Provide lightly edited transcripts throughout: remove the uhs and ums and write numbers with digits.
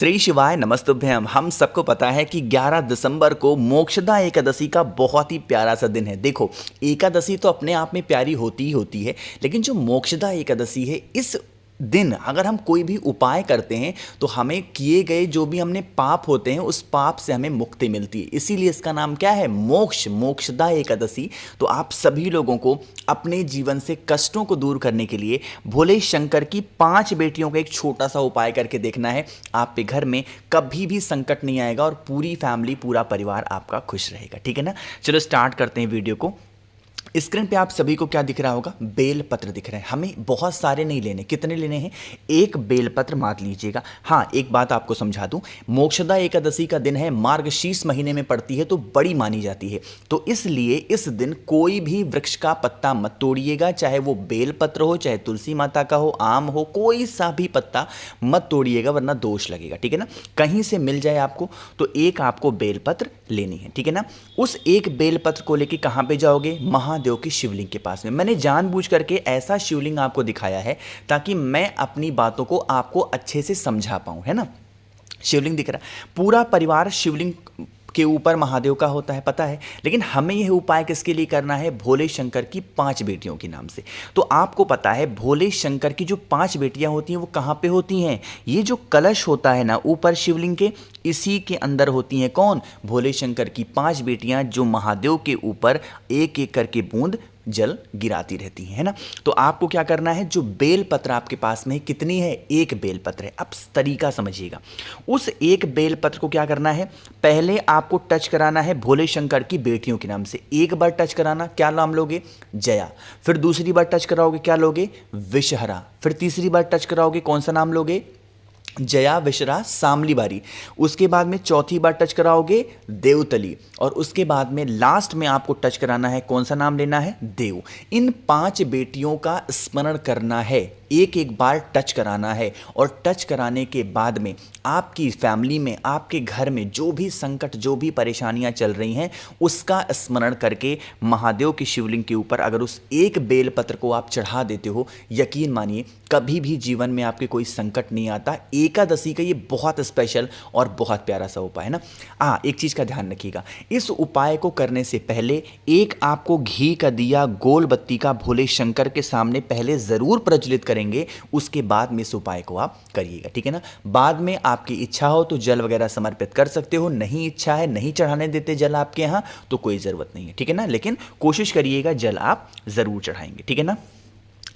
श्री शिवाय नमस्तुभ्यम। हम सबको पता है कि 11 दिसंबर को मोक्षदा एकादशी का बहुत ही प्यारा सा दिन है। देखो, एकादशी तो अपने आप में प्यारी होती ही होती है, लेकिन जो मोक्षदा एकादशी है, इस दिन अगर हम कोई भी उपाय करते हैं तो हमें किए गए जो भी हमने पाप होते हैं उस पाप से हमें मुक्ति मिलती है। इसीलिए इसका नाम क्या है? मोक्षदा एकादशी। तो आप सभी लोगों को अपने जीवन से कष्टों को दूर करने के लिए भोले शंकर की 5 बेटियों का एक छोटा सा उपाय करके देखना है। आपके घर में कभी भी संकट नहीं आएगा और पूरी फैमिली, पूरा परिवार आपका खुश रहेगा। ठीक है ना? चलो स्टार्ट करते हैं वीडियो को। स्क्रीन पे आप सभी को क्या दिख रहा होगा? बेल पत्र दिख रहे हैं। हमें बहुत सारे नहीं लेने। कितने लेने हैं? एक बेल पत्र मात्र लीजिएगा। हाँ, एक बात आपको समझा दूं, मोक्षदा एकादशी का दिन है, मार्गशीर्ष महीने में पड़ती है तो बड़ी मानी जाती है। तो इसलिए इस दिन कोई भी वृक्ष का पत्ता मत तोड़िएगा, चाहे वो बेल पत्र हो, चाहे तुलसी माता का हो, आम हो, कोई सा भी पत्ता मत तोड़िएगा वरना दोष लगेगा। ठीक है ना? कहीं से मिल जाए आपको तो एक आपको बेल पत्र लेनी है। ठीक है ना? उस एक बेल पत्र को लेके कहां पे जाओगे? महादेव की शिवलिंग के पास में। मैंने जानबूझ करके ऐसा शिवलिंग आपको दिखाया है ताकि मैं अपनी बातों को आपको अच्छे से समझा पाऊं, है ना? शिवलिंग दिख रहा है, पूरा परिवार शिवलिंग के ऊपर महादेव का होता है, पता है। लेकिन हमें यह उपाय किसके लिए करना है? भोले शंकर की 5 बेटियों के नाम से। तो आपको पता है भोले शंकर की जो 5 बेटियां होती हैं वो कहां पे होती हैं? ये जो कलश होता है ना ऊपर शिवलिंग के, इसी के अंदर होती हैं। कौन? भोले शंकर की 5 बेटियां, जो महादेव के ऊपर एक एक करके बूंद जल गिराती रहती है ना? तो आपको क्या करना है? जो बेल पत्र आपके पास में कितनी है? एक बेल पत्र है। अब तरीका समझिएगा। उस एक बेल पत्र को क्या करना है? पहले आपको टच कराना है भोले शंकर की बेटियों के नाम से। एक बार टच कराना, क्या नाम लोगे? जया। फिर दूसरी बार टच कराओगे, क्या लोगे? विषहरा। फिर तीसरी बार टच कराओगे, कौन सा नाम लोगे? जया, विश्रा, सामली बारी। उसके बाद में चौथी बार टच कराओगे देवतली, और उसके बाद में लास्ट में आपको टच कराना है, कौन सा नाम लेना है? देव। इन 5 बेटियों का स्मरण करना है, एक एक बार टच कराना है, और टच कराने के बाद में आपकी फैमिली में, आपके घर में जो भी संकट, जो भी परेशानियां चल रही हैं, उसका स्मरण करके महादेव की शिवलिंग के ऊपर अगर उस एक बेल पत्र को आप चढ़ा देते हो, यकीन मानिए कभी भी जीवन में आपके कोई संकट नहीं आता। एकादशी का ये बहुत स्पेशल और बहुत प्यारा सा उपाय है ना। एक चीज़ का ध्यान रखिएगा, इस उपाय को करने से पहले एक आपको घी का दिया, गोल बत्ती का भोले शंकर के सामने पहले ज़रूर प्रज्वलित करेंगे, उसके बाद में इस उपाय को आप करिएगा। ठीक है ना? बाद में आपकी इच्छा हो तो जल वगैरह समर्पित कर सकते हो, नहीं इच्छा है, नहीं चढ़ाने देते जल आपके यहाँ, तो कोई ज़रूरत नहीं है। ठीक है ना? लेकिन कोशिश करिएगा जल आप ज़रूर चढ़ाएंगे। ठीक है ना?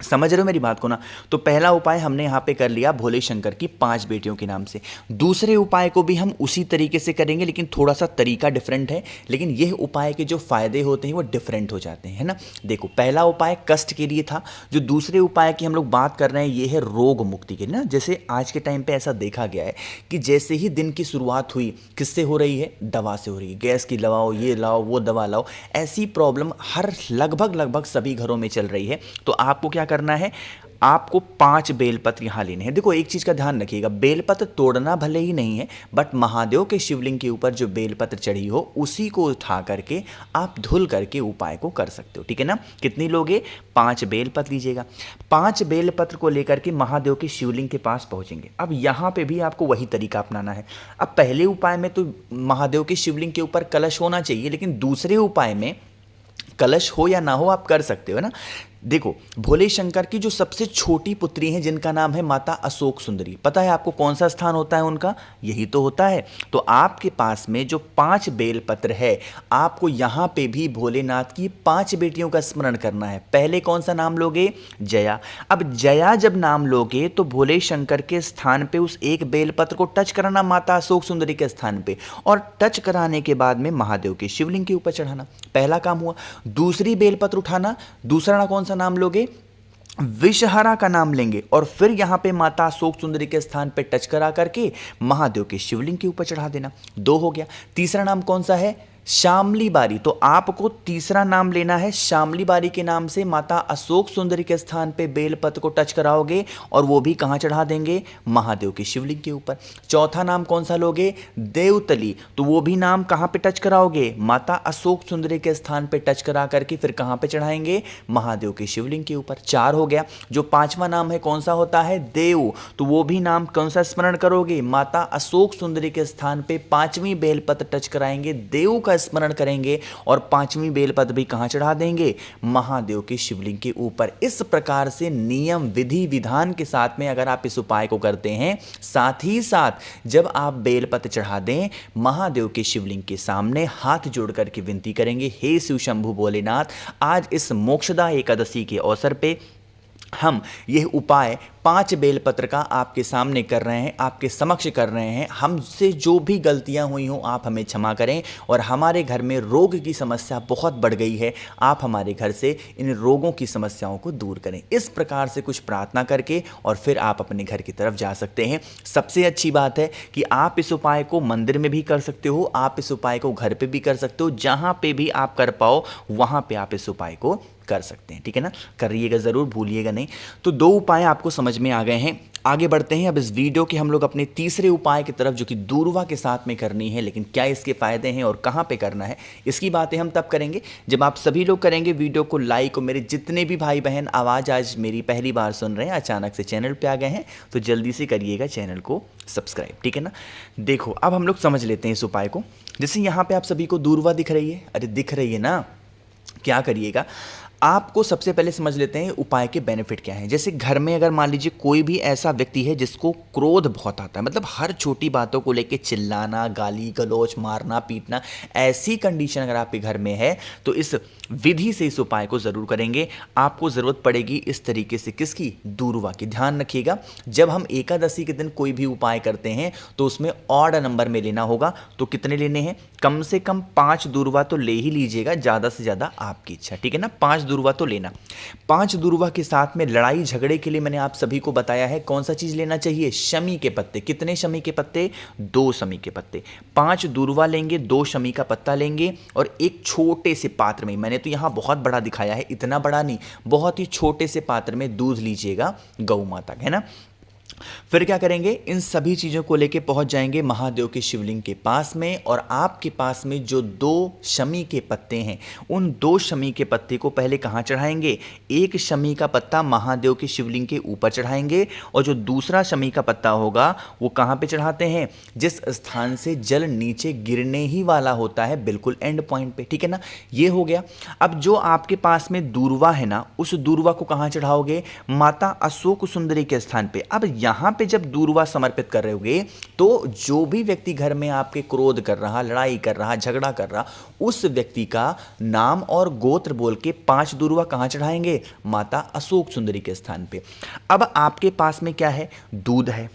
समझ रहे हो मेरी बात को ना? तो पहला उपाय हमने यहाँ पे कर लिया भोले शंकर की 5 बेटियों के नाम से। दूसरे उपाय को भी हम उसी तरीके से करेंगे, लेकिन थोड़ा सा तरीका डिफरेंट है, लेकिन यह उपाय के जो फायदे होते हैं वो डिफरेंट हो जाते हैं, है ना? देखो, पहला उपाय कष्ट के लिए था। जो दूसरे उपाय की हम लोग बात कर रहे हैं ये है रोग मुक्ति के लिए ना। जैसे आज के टाइम पर ऐसा देखा गया है कि जैसे ही दिन की शुरुआत हुई, किससे हो रही है? दवा से हो रही है। गैस की दवा, ये लाओ, वो दवा लाओ, ऐसी प्रॉब्लम हर लगभग सभी घरों में चल रही है। तो आपको क्या करना है? आपको 5 बेलपत्र यहां लेने हैं। देखो, एक चीज का ध्यान रखिएगा, बेलपत्र तोड़ना भले ही नहीं है, बट महादेव के शिवलिंग के ऊपर जो बेलपत्र चढ़ी हो उसी को उठा करके आप धुल करके उपाय को कर सकते हो। ठीक है ना? कितनी लोगे? 5 बेलपत्र लीजिएगा। 5 बेलपत्र को लेकर के महादेव के शिवलिंग के पास पहुंचेंगे। अब यहां पे भी आपको वही तरीका अपनाना है। अब पहले उपाय में तो महादेव के शिवलिंग के ऊपर कलश होना चाहिए, लेकिन दूसरे उपाय में कलश हो या ना हो आप कर सकते हो ना। देखो, भोले शंकर की जो सबसे छोटी पुत्री हैं जिनका नाम है माता अशोक सुंदरी, पता है आपको कौन सा स्थान होता है उनका? यही तो होता है। तो आपके पास में जो 5 बेलपत्र है, आपको यहां पे भी भोलेनाथ की 5 बेटियों का स्मरण करना है। पहले कौन सा नाम लोगे? जया। अब जया जब नाम लोगे तो भोले शंकर के स्थान पे उस एक बेलपत्र को टच कराना माता अशोक सुंदरी के स्थान पे, और टच कराने के बाद में महादेव के शिवलिंग के ऊपर चढ़ाना। पहला काम हुआ। दूसरी बेलपत्र उठाना, दूसरा ना कौन सा नाम लोगे? विषहरा का नाम लेंगे, और फिर यहां पे माता अशोक सुंदरी के स्थान पे टच करा करके महादेव के शिवलिंग के ऊपर चढ़ा देना। 2 हो गया। तीसरा नाम कौन सा है? शामली बारी, तो आपको तीसरा नाम लेना है शामली बारी के नाम से। माता अशोक सुंदरी के स्थान पे बेलपत्र को टच कराओगे और वो भी कहाँ चढ़ा देंगे, महादेव के शिवलिंग के ऊपर। चौथा नाम कौन सा लोगे, देवतली, तो वो भी नाम कहाँ पे टच कराओगे, माता अशोक सुंदरी के स्थान पे टच करा करके फिर कहाँ पे चढ़ाएंगे, महादेव के शिवलिंग के ऊपर। 4 हो गया। जो 5वां नाम है कौन सा होता है, देव, तो वो भी नाम कौन सा स्मरण करोगे, माता अशोक सुंदरी के स्थान पे 5वीं बेलपत्र टच कराएंगे, देव का स्मरण करेंगे और 5वीं बेलपत्र भी कहां चढ़ा देंगे, महादेव के शिवलिंग के ऊपर। इस प्रकार से नियम विधि विधान के साथ में अगर आप इस उपाय को करते हैं, साथ ही साथ जब आप बेलपत्र चढ़ा दें, महादेव के शिवलिंग के सामने हाथ जोड़ करके विनती करेंगे, हे शिव शंभु भोलेनाथ, आज इस मोक्षदा एकादशी के अवसर पे हम यह उपाय 5 बेलपत्र का आपके सामने कर रहे हैं, आपके समक्ष कर रहे हैं। हमसे जो भी गलतियां हुई हों आप हमें क्षमा करें, और हमारे घर में रोग की समस्या बहुत बढ़ गई है, आप हमारे घर से इन रोगों की समस्याओं को दूर करें। इस प्रकार से कुछ प्रार्थना करके और फिर आप अपने घर की तरफ जा सकते हैं। सबसे अच्छी बात है कि आप इस उपाय को मंदिर में भी कर सकते हो, आप इस उपाय को घर पे भी कर सकते हो, जहाँ पे भी आप कर पाओ वहाँ पे आप इस उपाय को कर सकते हैं, ठीक है ना। करिएगा ज़रूर, भूलिएगा नहीं। तो 2 उपाय आपको समझ में आ गए हैं। आगे बढ़ते हैं अब इस वीडियो के हम लोग अपने तीसरे उपाय की तरफ, जो कि दूर्वा के साथ में करनी है। लेकिन क्या इसके फ़ायदे हैं और कहाँ पे करना है, इसकी बातें हम तब करेंगे जब आप सभी लोग करेंगे वीडियो को लाइक। और मेरे जितने भी भाई बहन आवाज़ आज मेरी पहली बार सुन रहे हैं, अचानक से चैनल पर आ गए हैं, तो जल्दी से करिएगा चैनल को सब्सक्राइब, ठीक है ना। देखो अब हम लोग समझ लेते हैं इस उपाय को। जैसे यहाँ पर आप सभी को दूर्वा दिख रही है, अरे दिख रही है ना, क्या करिएगा, आपको सबसे पहले समझ लेते हैं उपाय के बेनिफिट क्या हैं। जैसे घर में अगर मान लीजिए कोई भी ऐसा व्यक्ति है जिसको क्रोध बहुत आता है, मतलब हर छोटी बातों को लेके चिल्लाना, गाली गलौज, मारना पीटना, ऐसी कंडीशन अगर आपके घर में है तो इस विधि से इस उपाय को ज़रूर करेंगे। आपको ज़रूरत पड़ेगी इस तरीके से किसकी, दूर्वा की। ध्यान रखिएगा, जब हम एकादशी के दिन कोई भी उपाय करते हैं तो उसमें ऑड नंबर में लेना होगा। तो कितने लेने हैं, कम से कम 5 दूर्वा तो ले ही लीजिएगा, ज़्यादा से ज़्यादा आपकी इच्छा, ठीक है ना। 5 दूर्वा तो लेना। 5 दूर्वा के साथ में लड़ाई झगड़े के लिए मैंने आप सभी को बताया है कौन सा चीज़ लेना चाहिए, शमी के पत्ते। कितने शमी के पत्ते, 2 शमी के पत्ते। 5 दूर्वा लेंगे, 2 शमी का पत्ता लेंगे और एक छोटे से पात्र में, मैंने तो यहाँ बहुत बड़ा दिखाया है, इतना बड़ा नहीं, बहुत ही छोटे से पात्र में दूध लीजिएगा गौ माता, है ना। फिर क्या करेंगे, इन सभी चीज़ों को लेके पहुंच जाएंगे महादेव के शिवलिंग के पास में, और आपके पास में जो 2 शमी के पत्ते हैं, उन 2 शमी के पत्ते को पहले कहाँ चढ़ाएंगे, एक शमी का पत्ता महादेव के शिवलिंग के ऊपर चढ़ाएंगे, और जो दूसरा शमी का पत्ता होगा वो कहाँ पे चढ़ाते हैं, जिस स्थान से जल नीचे गिरने ही वाला होता है, बिल्कुल एंड पॉइंट पे, ठीक है ना। ये हो गया। अब जो आपके पास में दूर्वा है ना, उस दूर्वा को कहाँ चढ़ाओगे, माता अशोक सुंदरी के स्थान पे। अब यहां पे जब दूर्वा समर्पित कर रहे होगे तो जो भी व्यक्ति घर में आपके क्रोध कर रहा, लड़ाई कर रहा, झगड़ा कर रहा, उस व्यक्ति का नाम और गोत्र बोल के 5 दूर्वा कहां चढ़ाएंगे, माता अशोक सुंदरी के स्थान पे। अब आपके पास में क्या है, दूध है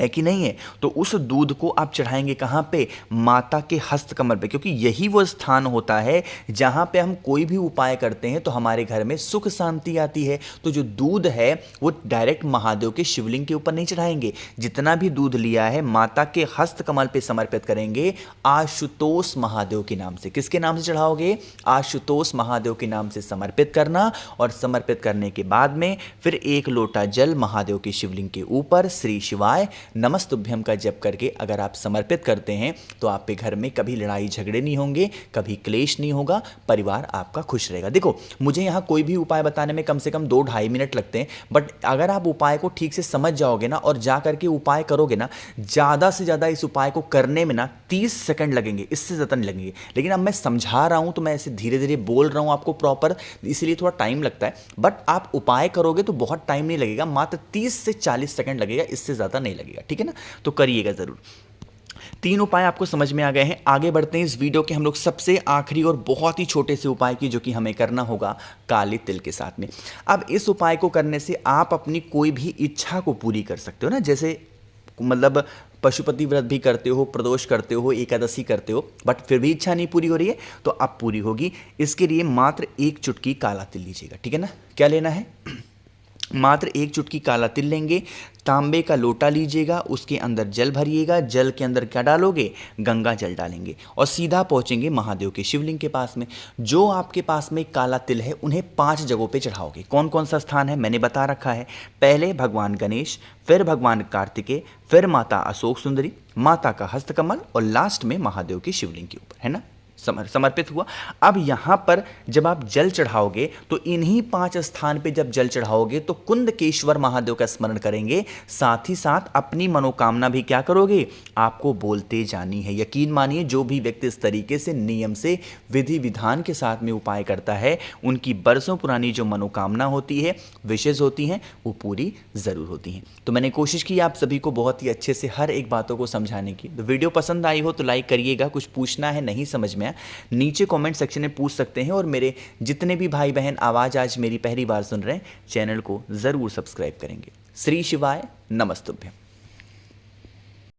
कि नहीं है, तो उस दूध को आप चढ़ाएंगे कहाँ पे, माता के हस्त कमल पे, क्योंकि यही वो स्थान होता है जहाँ पे हम कोई भी उपाय करते हैं तो हमारे घर में सुख शांति आती है। तो जो दूध है वो डायरेक्ट महादेव के शिवलिंग के ऊपर नहीं चढ़ाएंगे, जितना भी दूध लिया है माता के हस्त कमल पे समर्पित करेंगे, आशुतोष महादेव के नाम से। किसके नाम से चढ़ाओगे, आशुतोष महादेव के नाम से समर्पित करना, और समर्पित करने के बाद में फिर 1 लोटा जल महादेव के शिवलिंग के ऊपर श्री शिवाय नमस्तुभ्यम का जप करके अगर आप समर्पित करते हैं तो आपके घर में कभी लड़ाई झगड़े नहीं होंगे, कभी क्लेश नहीं होगा, परिवार आपका खुश रहेगा। देखो मुझे यहाँ कोई भी उपाय बताने में कम से कम 2-2.5 मिनट लगते हैं, बट अगर आप उपाय को ठीक से समझ जाओगे ना और जा करके उपाय करोगे ना, ज़्यादा से ज़्यादा इस उपाय को करने में ना 30 सेकंड लगेंगे, इससे ज़्यादा नहीं लगेंगे। लेकिन अब मैं समझा रहा हूँ तो मैं ऐसे धीरे धीरे बोल रहा हूँ आपको प्रॉपर, इसलिए थोड़ा टाइम लगता है, बट आप उपाय करोगे तो बहुत टाइम नहीं लगेगा, मात्र 30 से 40 सेकंड लगेगा, इससे ज़्यादा नहीं लगेगा, ठीक है ना। तो करिएगा जरूर। 3 उपाय आपको समझ में आ गए हैं। आगे बढ़ते हैं इस वीडियो के हम लोग सबसे आखिरी और बहुत ही छोटे से उपाय की, जो कि हमें करना होगा काले तिल के साथ में। अब इस उपाय को करने से आप अपनी कोई भी इच्छा को पूरी कर सकते हो ना, जैसे मतलब पशुपति व्रत भी करते हो, प्रदोष करते हो, एकादशी करते हो, बट फिर भी इच्छा नहीं पूरी हो रही है तो अब पूरी होगी। इसके लिए मात्र 1 चुटकी काला तिल लीजिएगा, ठीक है ना। क्या लेना है, मात्र 1 चुटकी काला तिल लेंगे, तांबे का लोटा लीजिएगा, उसके अंदर जल भरिएगा, जल के अंदर क्या डालोगे, गंगा जल डालेंगे और सीधा पहुंचेंगे महादेव के शिवलिंग के पास में। जो आपके पास में काला तिल है उन्हें 5 जगहों पे चढ़ाओगे। कौन कौन सा स्थान है मैंने बता रखा है। पहले भगवान गणेश, फिर भगवान कार्तिकेय, फिर माता अशोक सुंदरी, माता का हस्तकमल और लास्ट में महादेव के शिवलिंग के ऊपर, है ना, समर्पित हुआ। अब यहाँ पर जब आप जल चढ़ाओगे तो इन्हीं 5 स्थान पे जब जल चढ़ाओगे तो कुंदकेश्वर महादेव का स्मरण करेंगे, साथ ही साथ अपनी मनोकामना भी क्या करोगे, आपको बोलते जानी है। यकीन मानिए जो भी व्यक्ति इस तरीके से नियम से विधि विधान के साथ में उपाय करता है, उनकी बरसों पुरानी जो मनोकामना होती है, विशेष होती हैं, वो पूरी ज़रूर होती हैं। तो मैंने कोशिश की आप सभी को बहुत ही अच्छे से हर एक बातों को समझाने की। तो वीडियो पसंद आई हो तो लाइक करिएगा, कुछ पूछना है नहीं समझ में नीचे कमेंट सेक्शन में पूछ सकते हैं, और मेरे जितने भी भाई बहन आवाज़ आज मेरी पहली बार सुन रहे हैं, चैनल को ज़रूर सब्सक्राइब करेंगे। श्री शिवाय नमस्तुभ्यम।